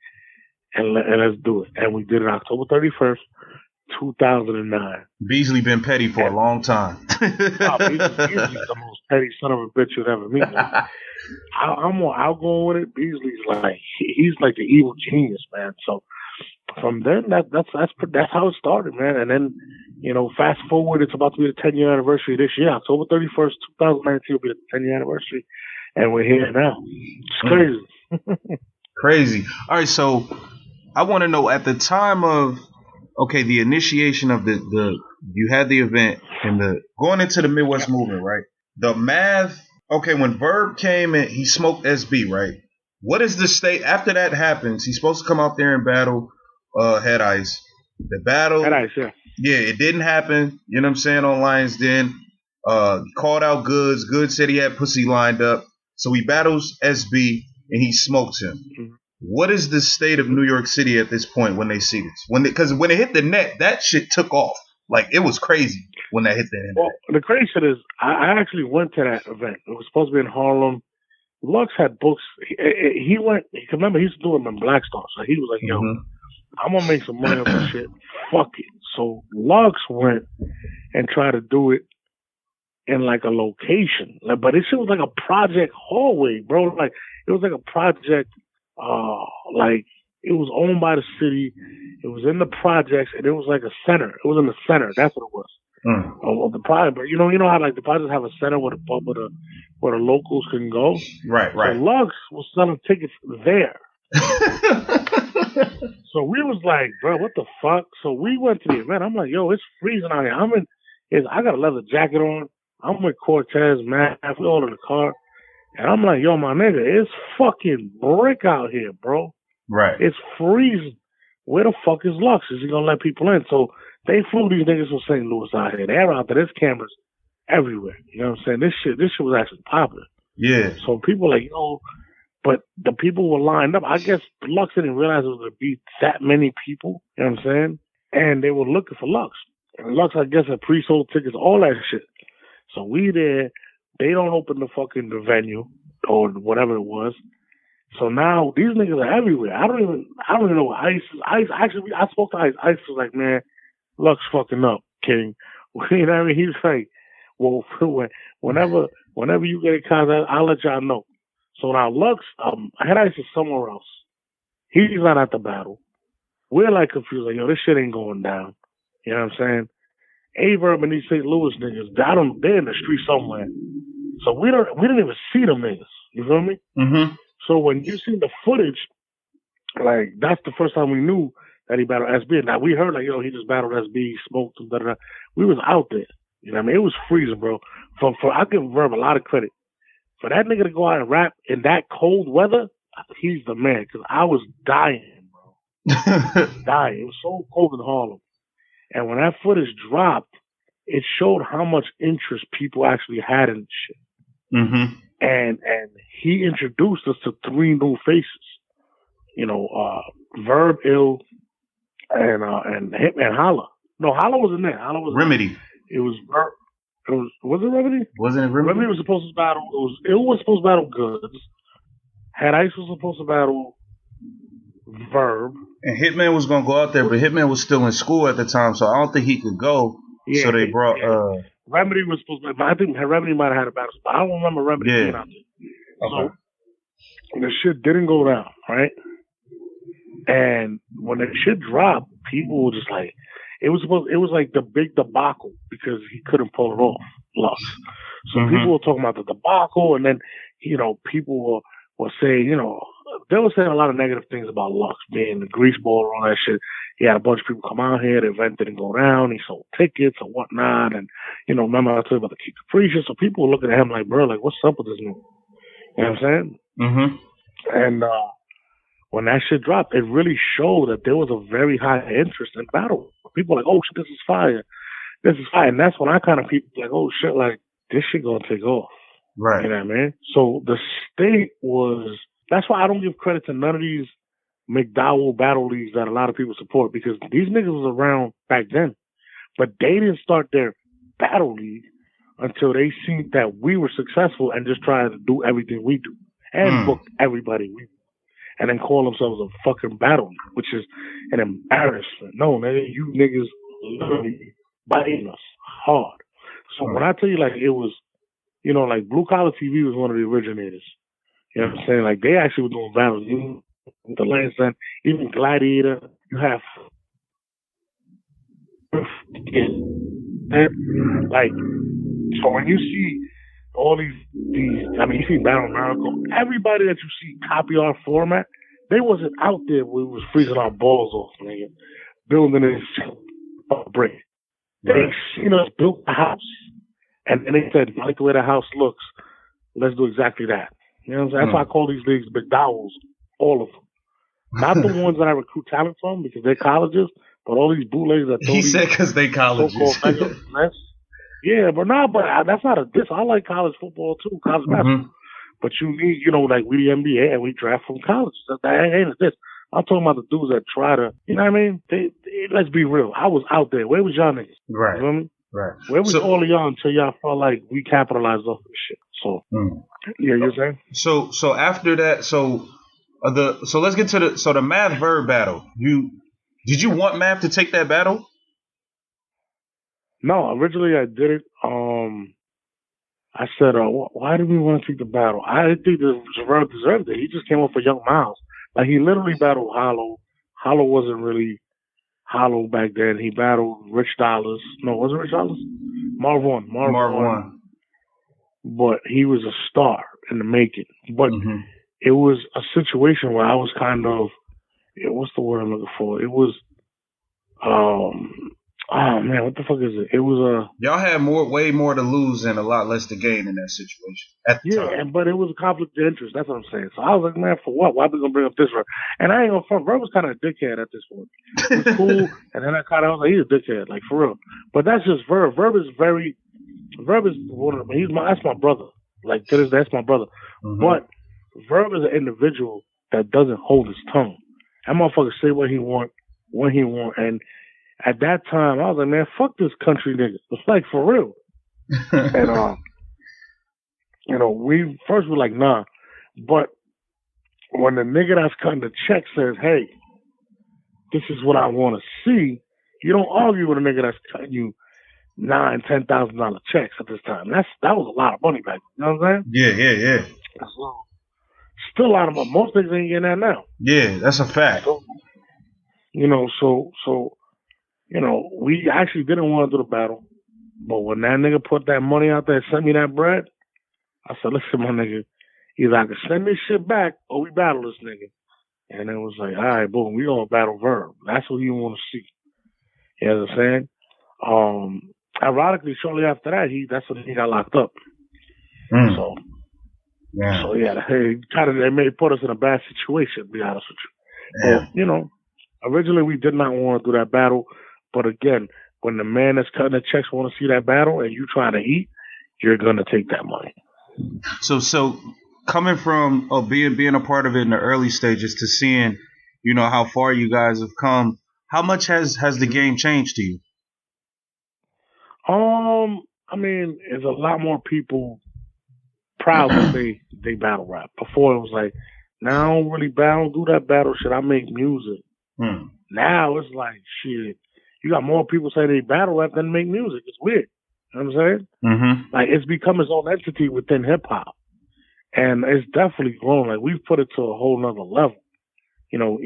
and let's do it. And we did it October 31st, 2009. Beasley been petty for a long time. Beasley's the most petty son of a bitch you'd ever meet. I'm more outgoing with it. Beasley's like, he's like the evil genius, man. So from then, that's how it started, man. And then, you know, fast forward, it's about to be the 10-year anniversary this year. October 31st, 2019 will be the 10-year anniversary, and we're here now. It's crazy. Crazy. All right, so I want to know, at the time of the initiation of the you had the event and the going into the Midwest movement, right? The math. Okay, when Verb came and he smoked SB, right? What is the state after that happens? He's supposed to come out there and battle Head Ice. The battle, Head Ice, yeah. Yeah, it didn't happen. You know what I'm saying? On Lions Den, called out Goods. Goods said he had pussy lined up, so he battles SB and he smokes him. Mm-hmm. What is the state of New York City at this point when they see this? Because when it hit the net, that shit took off. Like, it was crazy when that hit the net. Well, the crazy shit is, I actually went to that event. It was supposed to be in Harlem. Lux had books. He went. Remember, he used to do them in Black Star. So he was like, "Yo, I'm gonna make some money off this shit. Fuck it." So Lux went and tried to do it in like a location, but it shit was like a project hallway, bro. Like, it was like a project. Like, it was owned by the city. It was in the projects, and it was like a center. It was in the center. That's what it was. Of the project. But you know how like the projects have a center where the locals can go. Right. So Lux was selling tickets there. So we was like, bro, what the fuck? So we went to the event. I'm like, yo, it's freezing out here. I got a leather jacket on. I'm with Cortez, Matt. We all in the car. And I'm like, yo, my nigga, it's fucking brick out here, bro. Right. It's freezing. Where the fuck is Lux? Is he gonna let people in? So they flew these niggas from St. Louis out here. They're out there. There's cameras everywhere. You know what I'm saying? This shit was actually popular. Yeah. So people like, yo, but the people were lined up. I guess Lux didn't realize it was going to be that many people. You know what I'm saying? And they were looking for Lux. And Lux, I guess, had pre-sold tickets, all that shit. So we there. They don't open the venue or whatever it was. So now these niggas are everywhere. I don't even know what Ice is. Actually, I spoke to Ice. Ice was like, man, Lux fucking up, King. You know what I mean? He was like, well, whenever you get in contact, I'll let y'all know. So now Lux, Head Ice is somewhere else. He's not at the battle. We're like confused, like, yo, this shit ain't going down. You know what I'm saying? In Verb and these St. Louis niggas, they're in the street somewhere. So we didn't even see them niggas. You feel me? Mm-hmm. So when you see the footage, like, that's the first time we knew that he battled SB. Now we heard like, yo, he just battled SB, smoked him, da-da-da. We was out there. You know what I mean? It was freezing, bro. I give Verb a lot of credit. For that nigga to go out and rap in that cold weather, he's the man. Because I was dying, bro. Dying. It was so cold in Harlem. And when that footage dropped, it showed how much interest people actually had in the shit. Mm-hmm. And he introduced us to 3 new faces. You know, Verb, Ill, and Holla. No, Holla wasn't there. Holla was Remedy. It was Verb. Was it Remedy? Wasn't it Remedy? Remedy was supposed to battle. It was supposed to battle Goods. Had Ice was supposed to battle Verb. And Hitman was gonna go out there, but Hitman was still in school at the time, so I don't think he could go. Yeah, so they brought Remedy was supposed to, but I think Remedy might have had a battle, but I don't remember Remedy being out there. Okay. So the shit didn't go down, right? And when the shit dropped, people were just like, it was like the big debacle because he couldn't pull it off, Lux. So people were talking about the debacle, and then people were saying, they were saying a lot of negative things about Lux being the greaseball and all that shit. He had a bunch of people come out here. The event didn't go down. He sold tickets and whatnot. And, remember I told you about the Key Capricious. So people were looking at him like, bro, like, what's up with this nigga? You know what I'm saying? Mm-hmm. And when that shit dropped, it really showed that there was a very high interest in battle. People were like, oh, shit, this is fire. This is fire. And that's when I kind of people like, oh, shit, like, this shit going to take off. Right. You know what I mean? So the state was... That's why I don't give credit to none of these McDowell battle leagues that a lot of people support, because these niggas was around back then. But they didn't start their battle league until they seen that we were successful and just tried to do everything we do and book everybody we do. And then call themselves a fucking battle league, which is an embarrassment. No, nigga, you niggas literally biting us hard. So when I tell you, like, it was, like Blue Collar TV was one of the originators. You know what I'm saying? Like, they actually were doing battles. The Lance End, even Gladiator, you have. Like, so when you see all these, you see Battle Miracle, everybody that you see copy our format, they wasn't out there where we was freezing our balls off, nigga, building this brick. They seen us build a house, and they said, I like the way the house looks, let's do exactly that. You know what I'm saying? That's why I call these leagues McDowells, all of them. Not the ones that I recruit talent from because they're colleges, but all these bootleggers that he said because they colleges. Yeah, but that's not a diss. I like college football too, college basketball. But you need, like we the NBA and we draft from college. That ain't a diss. I'm talking about the dudes that try to, you know what I mean? Let's be real. I was out there. Where was y'all niggas? Right. You know what I mean? Right. Where was all of y'all until y'all felt like we capitalized off this shit? So, yeah, you're saying? So after that, so let's get to the Math Verb battle. Did you want Math to take that battle? No, originally I did it. I said, why did we want to take the battle? I didn't think the Verb deserved it. He just came up for Young Miles. Like, he literally battled Hollow. Hollow wasn't really Hollow back then. He battled Rich Dollars. No, was it Rich Dollars? Marv One. But he was a star in the making. But it was a situation where I was kind of, what's the word I'm looking for? It was, oh man, what the fuck is it? It was y'all had way more to lose and a lot less to gain in that situation at the time. But it was a conflict of interest. That's what I'm saying. So I was like, man, for what? Why are we gonna bring up this Verb? And I ain't gonna front. Verb was kind of a dickhead at this point. He was cool, and then I was like, he's a dickhead, like for real. But that's just Verb. Verb is one of that's my brother. Like that's my brother. But Verb is an individual that doesn't hold his tongue. That motherfucker say what he want, when he want, and at that time, I was like, man, fuck this country nigga. It's like, for real. And, we first were like, nah. But when the nigga that's cutting the check says, hey, this is what I want to see, you don't argue with a nigga that's cutting you $9,000, $10,000 checks at this time. That was a lot of money back then. You know what I'm saying? Yeah. Still a lot of money. Most niggas ain't getting that now. Yeah, that's a fact. So, we actually didn't want to do the battle. But when that nigga put that money out there and sent me that bread, I said, listen, my nigga, either I can send this shit back or we battle this nigga. And it was like, all right, boom, we gonna battle Verb. That's what you want to see. You know what I'm saying? Ironically, shortly after that, that's when he got locked up. So they put us in a bad situation, to be honest with you. But, originally we did not want to do that battle. But again, when the man that's cutting the checks want to see that battle and you trying to eat, you're going to take that money. So coming from being a part of it in the early stages to seeing, how far you guys have come, how much has the game changed to you? I mean, there's a lot more people proud to say they battle rap. Before it was like, now I don't really battle, do that battle shit. I make music. Now it's like, shit, you got more people say they battle rap than make music. It's weird. You know what I'm saying? Mm-hmm. Like, it's become its own entity within hip hop. And it's definitely grown. Like, we've put it to a whole nother level. You know,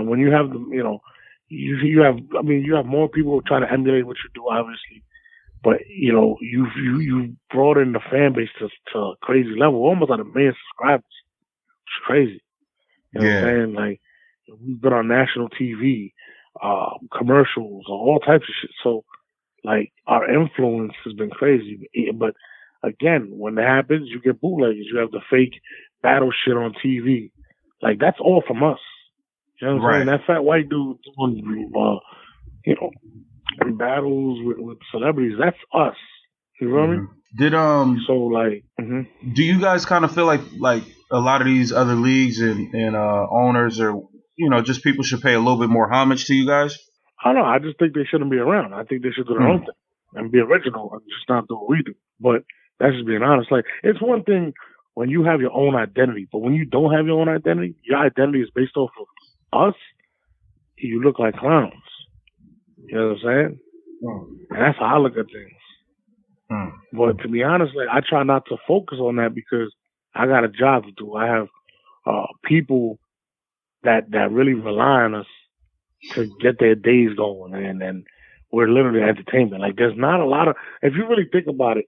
when you have the, you know, you have more people trying to emulate what you do, obviously. But, you know, you brought in the fan base to a crazy level. We're almost at 1 million subscribers. It's crazy. You know what I'm saying? Like, we've been on national TV, commercials, all types of shit. So, like, our influence has been crazy. But, again, when that happens, you get bootleggers. You have the fake battle shit on TV. Like, that's all from us. You know what I'm saying? That fat white dude doing, you know, battles with celebrities, that's us. You know what I mean? Did so like do you guys kind of feel like a lot of these other leagues and owners or, you know, just people should pay a little bit more homage to you guys? I don't know. I just think they shouldn't be around. I think they should do their own thing and be original and just not do what we do. But that's just being honest. Like, it's one thing when you have your own identity, but when you don't have your own identity, your identity is based off of us, you look like clowns. You know what I'm saying? And that's how I look at things. But to be honest, like, I try not to focus on that because I got a job to do. I have people that really rely on us to get their days going, and we're literally entertainment. Like, there's not a lot of, if you really think about it,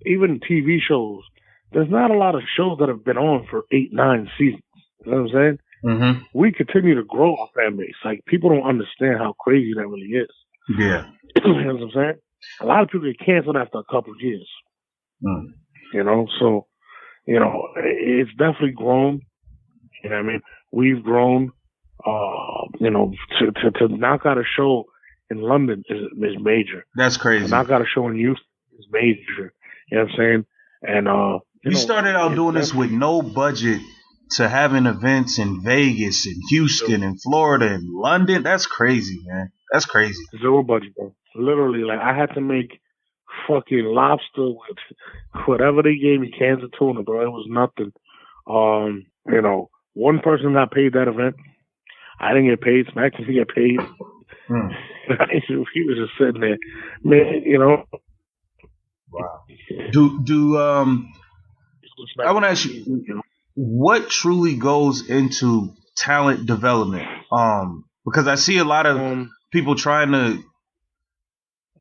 even TV shows, there's not a lot of shows that have been on for 8, 9 seasons. You know what I'm saying? Mm-hmm. We continue to grow our fan base. Like, people don't understand how crazy that really is. Yeah. You know what I'm saying? A lot of people get canceled after a couple of years. You know, so, you know, it's definitely grown. You know what I mean? We've grown. You know, to knock out a show in London is major. That's crazy. To knock out a show in Houston is major. You know what I'm saying? And you started out doing this with no budget to having events in Vegas and Houston and Florida and London. That's crazy, man. That's crazy. Zero budget, bro. Literally, like, I had to make fucking lobster with whatever they gave me, cans of tuna, bro. It was nothing. You know, one person got paid that event. I didn't get paid. Smack didn't get paid. He was just sitting there, man. You know. Wow. I want to ask you, what truly goes into talent development? Because I see a lot of people trying to,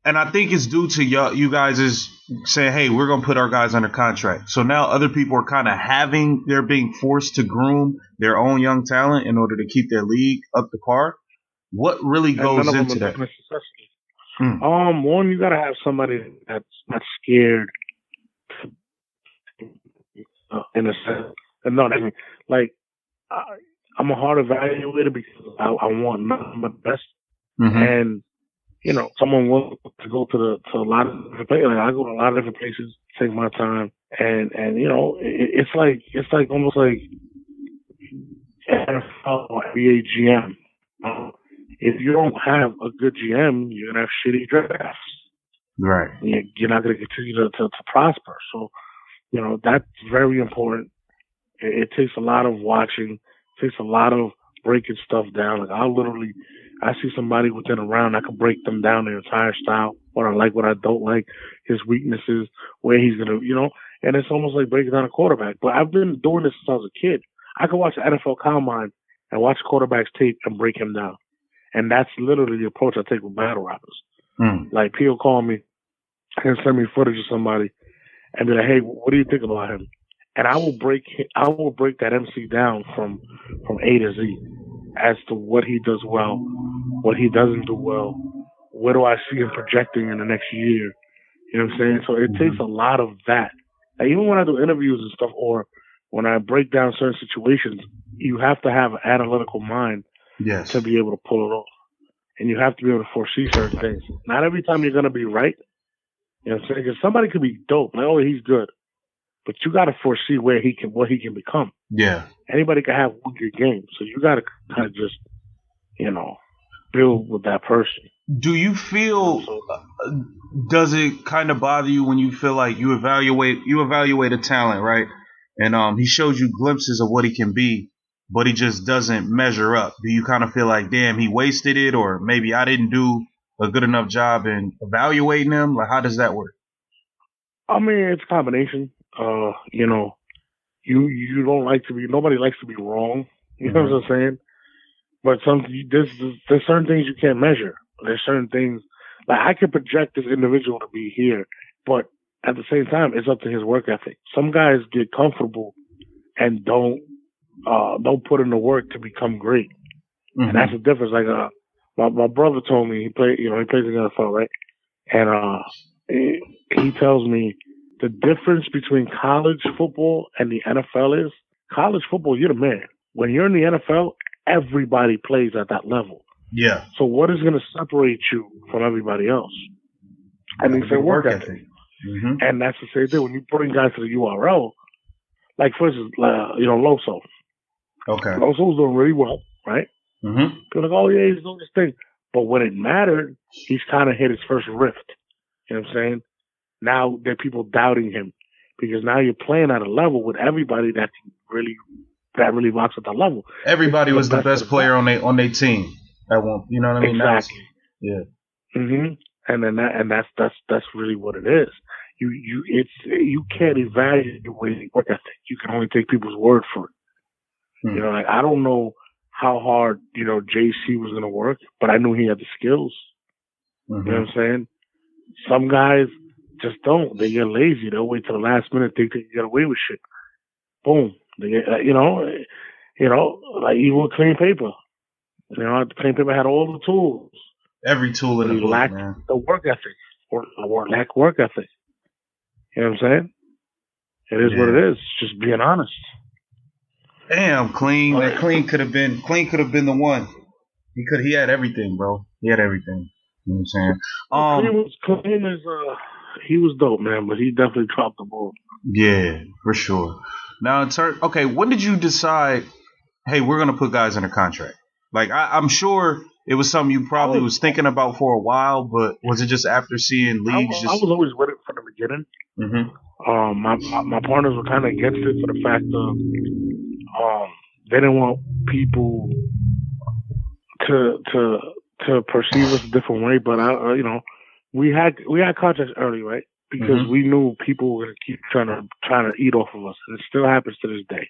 and I think it's due to you guys is saying, hey, we're going to put our guys under contract. So now other people are kind of they're being forced to groom their own young talent in order to keep their league up to par. What really goes into that? One, you got to have somebody that's not scared in a sense. No, I mean, like, I'm a hard evaluator because I want nothing but the best. And, you know, someone wants to go to a lot of different places. Like, I go to a lot of different places, take my time, and you know, it's like almost like NFL or NBA GM. If you don't have a good GM, you're gonna have shitty drafts. Right. You're not gonna continue to prosper. So, you know, that's very important. It takes a lot of watching. It takes a lot of breaking stuff down. Like, I see somebody within a round, I can break them down their entire style, what I like, what I don't like, his weaknesses, where he's going to, you know, and it's almost like breaking down a quarterback. But I've been doing this since I was a kid. I could watch the NFL Combine and watch quarterback's tape and break him down. And that's literally the approach I take with battle rappers. Like, people call me and send me footage of somebody and be like, hey, what do you think about him? And I will break that MC down from A to Z as to what he does well, what he doesn't do well, where do I see him projecting in the next year. You know what I'm saying? So it takes a lot of that. Like, even when I do interviews and stuff, or when I break down certain situations, you have to have an analytical mind to be able to pull it off. And you have to be able to foresee certain things. Not every time you're going to be right. You know what I'm saying? Because somebody could be dope. Like, oh, he's good. But you got to foresee what he can become. Yeah. Anybody can have one good game. So you got to kind of just, you know, build with that person. Do you feel? Does it kind of bother you when you feel like you evaluate a talent, right? And he shows you glimpses of what he can be, but he just doesn't measure up. Do you kind of feel like, damn, he wasted it, or maybe I didn't do a good enough job in evaluating him? Like, how does that work? I mean, it's a combination. You know, you don't like to be. Nobody likes to be wrong. You know what I'm saying? But there's certain things you can't measure. There's certain things like I can project this individual to be here, but at the same time, it's up to his work ethic. Some guys get comfortable and don't put in the work to become great, and that's the difference. Like my brother told me he plays in the NFL, right? And he tells me the difference between college football and the NFL is college football, you're the man. When you're in the NFL, everybody plays at that level. Yeah. So what is going to separate you from everybody else? And he said work ethic. And that's the same thing. When you bring guys to the URL, like for instance, Loso. Okay. Loso was doing really well, right? People like, oh yeah, he's doing this thing. But when it mattered, he's kind of hit his first rift. You know what I'm saying? Now there are people doubting him because now you're playing at a level with everybody that really rocks at that level. Everybody was the best player on their team. That one, you know what I mean? Exactly. Yeah. And then that's really what it is. You can't evaluate work ethic. You can only take people's word for it. You know, like I don't know how hard JC was gonna work, but I knew he had the skills. You know what I'm saying? Some guys just don't. They get lazy. They'll wait till the last minute. Think they can get away with shit. Boom. They get, like even with clean paper. The clean paper had all the tools. Every tool in the book, lacked man. the work ethic, or lack work ethic. You know what I'm saying? It is what it is. Just being honest. Damn, Clean. That Clean could have been the one. He had everything, bro. He had everything. You know what I'm saying? Clean is he was dope, man, but he definitely dropped the ball. Yeah, for sure. Now, when did you decide, hey, we're gonna put guys under contract? Like, I'm sure it was something you probably was thinking about for a while, but was it just after seeing leagues? I was always with it from the beginning. My partners were kind of against it for the fact of they didn't want people to perceive us a different way. But we had contracts early, right? Because we knew people were gonna keep trying to eat off of us, and it still happens to this day.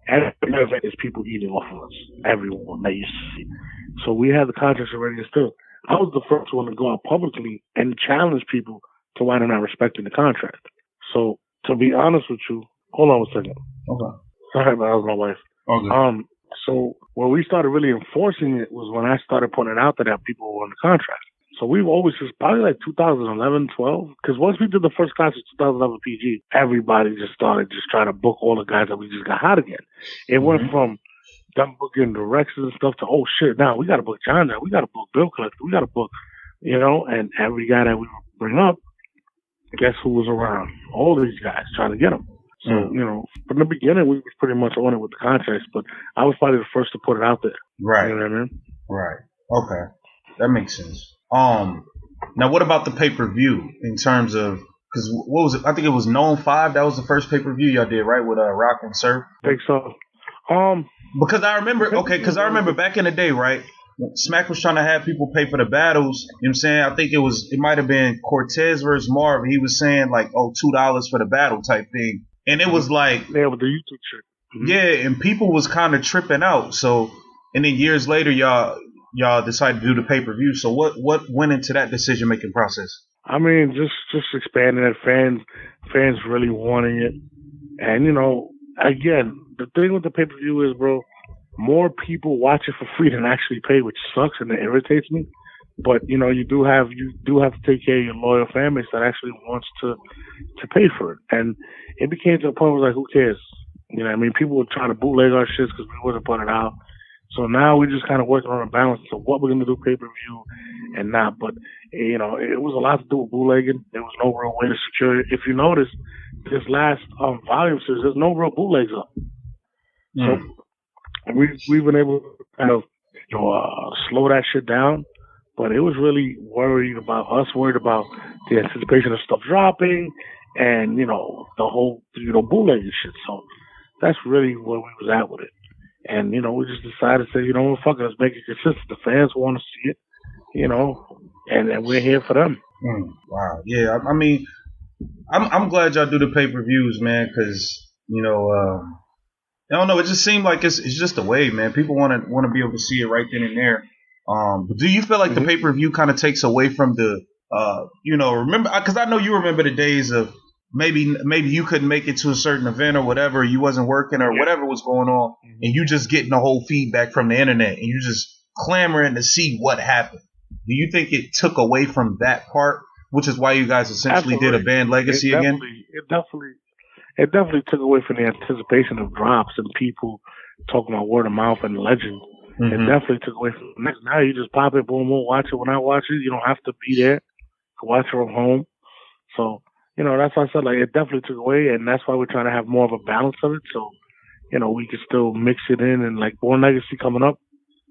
Every event is people eating off of us. Everyone that you see. So we had the contracts already still. I was the first one to go out publicly and challenge people to why they're not respecting the contract. So to be honest with you, hold on a second. Okay. Sorry, that was my wife. Okay. So when we started really enforcing it was when I started pointing out that people were on the contract. So we've always, since probably like 2011, 12, because once we did the first class of 2011 PG, everybody just started trying to book all the guys that we just got hot again. It went from them booking directions and stuff to, oh shit, now we got to book John now. We got to book Bill Collector. We got to book, and every guy that we bring up, guess who was around? All these guys trying to get them. So, from the beginning, we was pretty much on it with the contracts, but I was probably the first to put it out there. Right. You know what I mean? Right. Okay. That makes sense. Now what about the pay-per-view in terms of, because what was it? I think it was Known 5. That was the first pay-per-view y'all did, right? With Rock and Surf. I think so. Because I remember back in the day, right? Smack was trying to have people pay for the battles. You know what I'm saying? I think it might have been Cortez versus Marv. He was saying like, $2 for the battle type thing. And it was like, yeah, with the YouTube shit. Yeah, and people was kind of tripping out. So, and then years later, y'all decided to do the pay-per-view. So what went into that decision-making process? I mean, just expanding it. Fans really wanting it. And, again, the thing with the pay-per-view is, bro, more people watch it for free than actually pay, which sucks and it irritates me. But, you do have to take care of your loyal fan base that actually wants to pay for it. And it became to the point where like, who cares? People were trying to bootleg our shit because we wasn't putting it out. So now we're just kind of working on a balance of what we're going to do pay-per-view and not. But, it was a lot to do with bootlegging. There was no real way to secure it. If you notice, this last volume series, there's no real bootlegs up. So we've been able to kind of, slow that shit down. but it was really worried about the anticipation of stuff dropping, and the whole bootleg and shit. So that's really where we was at with it. And we just decided to say, fuck it, let's make it consistent. The fans want to see it, and we're here for them. Wow, yeah. I mean, I'm glad y'all do the pay-per-views, man, because I don't know. It just seemed like it's just a way, man. People want to be able to see it right then and there. But do you feel like the pay-per-view kind of takes away from the, remember? Because I know you remember the days of maybe you couldn't make it to a certain event or whatever, you wasn't working or whatever was going on, and you just getting the whole feedback from the internet, and you just clamoring to see what happened. Do you think it took away from that part, which is why you guys essentially did a band legacy again? It definitely took away from the anticipation of drops and people talking about word of mouth and legend. It definitely took away from the next. Now you just pop it, boom, boom, watch it. When I watch it, you don't have to be there to watch it from home. So, that's why I said, like, it definitely took away, and that's why we're trying to have more of a balance of it. So, we can still mix it in, and like Born Legacy coming up,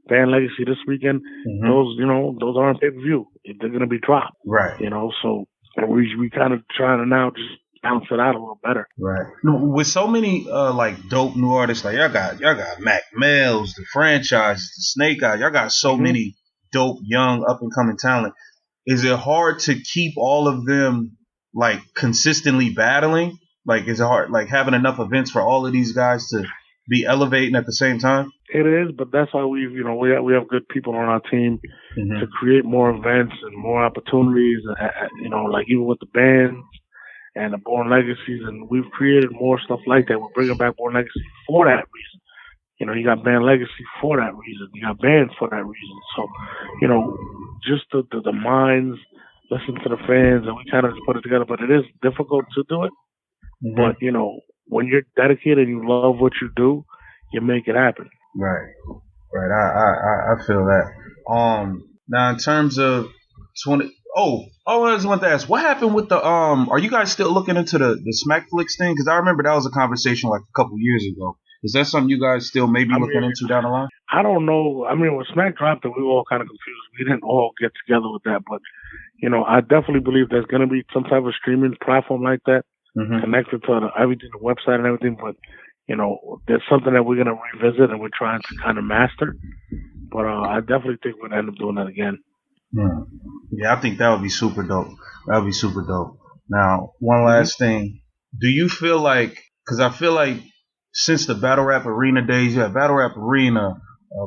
Band Legacy this weekend, those aren't pay-per-view. They're going to be dropped. Right. So we kind of trying to now just balance it out a little better. Right. With so many like dope new artists, like y'all got Mac Mills, the franchise, the Snake Eyes, y'all got so many dope young up and coming talent. Is it hard to keep all of them like consistently battling? Like, is it hard like having enough events for all of these guys to be elevating at the same time? It is, but that's why we have good people on our team to create more events and more opportunities. Like even with the bands and the Born Legacies, and we've created more stuff like that. We're bringing back Born Legacy for that reason. You got Band Legacy for that reason. You got bands for that reason. So, just the minds, listen to the fans, and we kind of just put it together. But it is difficult to do it. But, when you're dedicated and you love what you do, you make it happen. Right. I feel that. Now in terms of 20. I just want to ask, what happened with the are you guys still looking into the Smackflix thing? Because I remember that was a conversation like a couple years ago. Is that something you guys still maybe looking into down the line? I don't know. I mean, when Smack dropped it, we were all kind of confused. We didn't all get together with that, but I definitely believe there's going to be some type of streaming platform like that connected to everything, the website and everything. But there's something that we're going to revisit and we're trying to kind of master. But I definitely think we'll end up doing that again. Yeah, I think that would be super dope. Now, one last thing. Do you feel like, because I feel like since the Battle Rap Arena days, you had Battle Rap Arena,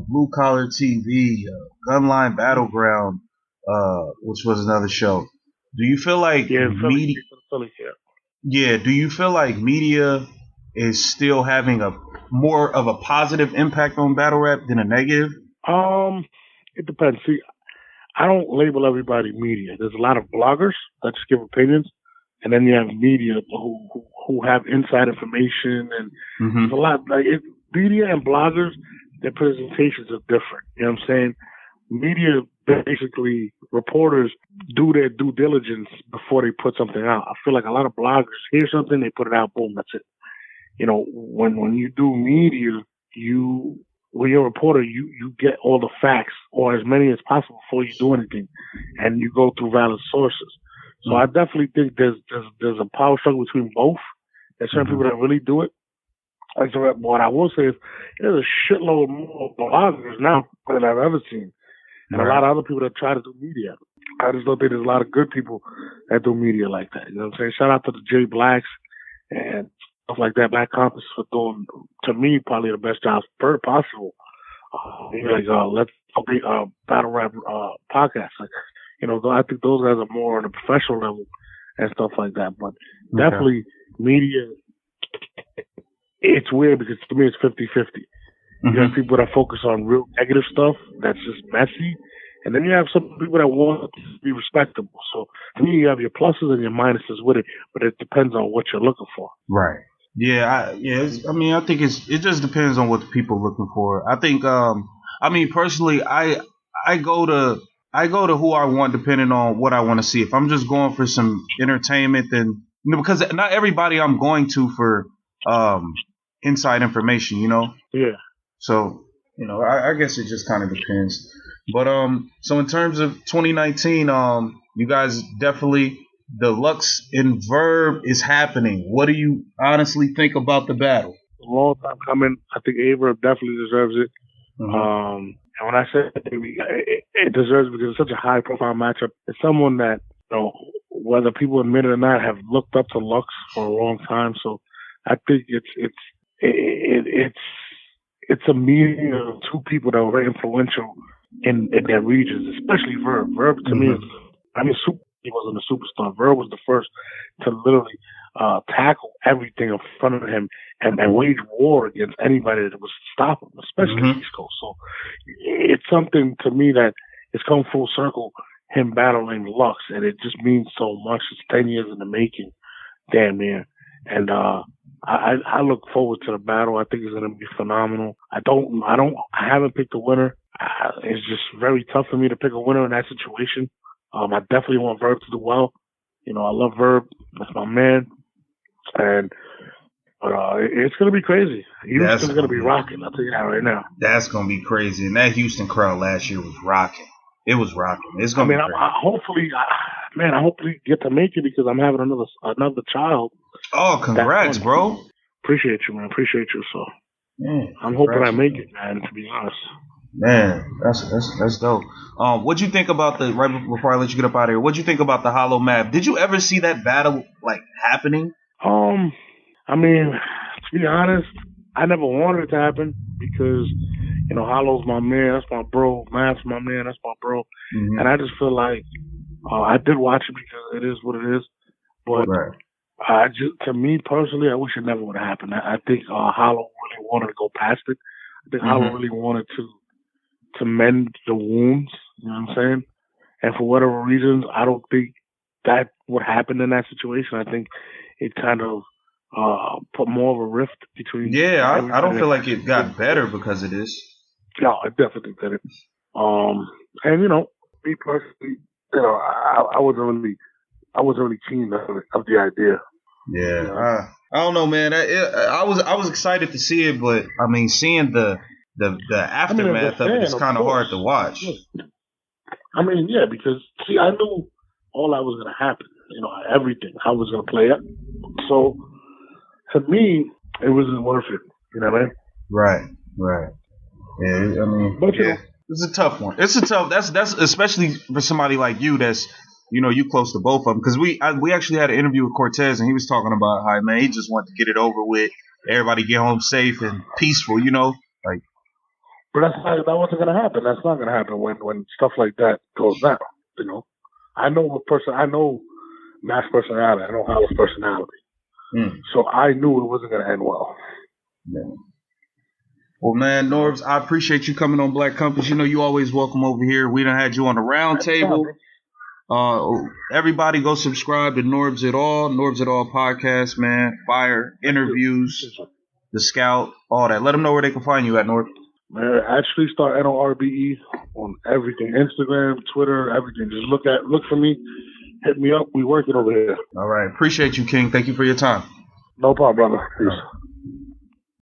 Blue Collar TV, Gunline Battleground, which was another show. Do you feel like media? Yeah, do you feel like media is still having a more of a positive impact on battle rap than a negative? It depends. See, I don't label everybody media. There's a lot of bloggers that just give opinions, and then you have media who have inside information, and there's a lot like media and bloggers. Their presentations are different. You know what I'm saying? Media, basically, reporters do their due diligence before they put something out. I feel like a lot of bloggers hear something, they put it out, boom, that's it. When you do media, when you're a reporter, you get all the facts or as many as possible before you do anything, and you go through valid sources. So I definitely think there's a power struggle between both. There's certain people that really do it. What I will say is there's a shitload more bloggers now than I've ever seen, and a lot of other people that try to do media. I just don't think there's a lot of good people that do media like that. You know what I'm saying? Shout out to the J Blacks and stuff like that, Black Compass, for doing, to me, probably the best job possible. Let's be battle rap podcast. Like, I think those guys are more on a professional level and stuff like that. But definitely media, it's weird because to me it's 50-50. You have people that focus on real negative stuff that's just messy, and then you have some people that want to be respectable. So to me, you have your pluses and your minuses with it, but it depends on what you're looking for. Right. Yeah. I think it just depends on what the people are looking for. I think. Personally, I go to who I want depending on what I want to see. If I'm just going for some entertainment, then because not everybody I'm going to for inside information, Yeah. So I guess it just kind of depends. But so in terms of 2019, you guys definitely the Lux in Verb is happening. What do you honestly think about the battle? A long time coming. I think In Verb definitely deserves it. Mm-hmm. And when I say it deserves it because it's such a high profile matchup, it's someone that, whether people admit it or not, have looked up to Lux for a long time. So I think it's a meeting of two people that were very influential in their regions, especially Verb. Verb to me is, he wasn't a superstar. Verb was the first to literally tackle everything in front of him and wage war against anybody that would stop him, especially the East Coast. So it's something to me that it's come full circle, him battling Lux, and it just means so much. It's 10 years in the making, damn near. And I look forward to the battle. I think it's going to be phenomenal. I haven't picked a winner. It's just very tough for me to pick a winner in that situation. I definitely want Verb to do well. I love Verb. That's my man. And it's going to be crazy. Houston's going to be rocking. I'll tell you that right now. That's going to be crazy. And that Houston crowd last year was rocking. It was rocking. It's going to be crazy. I hopefully get to make it because I'm having another child. Oh, congrats, bro. Appreciate you, man. Appreciate you. So I'm hoping I make it, man, to be honest. Man, that's dope. What'd you think about right before I let you get up out of here, what'd you think about the Hollow map? Did you ever see that battle happening? To be honest, I never wanted it to happen because, Hollow's my man, that's my bro. Matt's my man, that's my bro. Mm-hmm. And I just feel like I did watch it because it is what it is. But to me personally, I wish it never would have happened. I think Hollow really wanted to go past it. I think Hollow really wanted to mend the wounds, you know what I'm saying? And for whatever reasons, I don't think that would happen in that situation. I think it kind of put more of a rift between. Yeah, I don't feel like it got better because of this. No, I definitely didn't. And me personally, I wasn't really keen of the idea. Yeah, I don't know, man. I was excited to see it, but seeing the aftermath of it is kind of hard to watch. Yeah, because I knew all that was going to happen. Everything, how it was going to play out. So to me, it wasn't worth it. You know what I mean? Right. Yeah, it's a tough one. That's especially for somebody like you that's you close to both of them because we actually had an interview with Cortez and he was talking about how he just wanted to get it over with, everybody get home safe and peaceful, But that wasn't going to happen. That's not going to happen when stuff like that goes down. I know Matt's personality. I know Howard's personality. So I knew it wasn't going to end well. Yeah. Well, man, Norbes, I appreciate you coming on Black Compass. You always welcome over here. We done had you on the round table. Everybody go subscribe to Norbes It All podcast, man. Fire interviews, the Scout, all that. Let them know where they can find you at, Norbes. Man, actually start NORBE on everything, Instagram, Twitter, everything. Just look for me, hit me up. We working over here. All right, appreciate you, King. Thank you for your time. No problem, brother. Peace.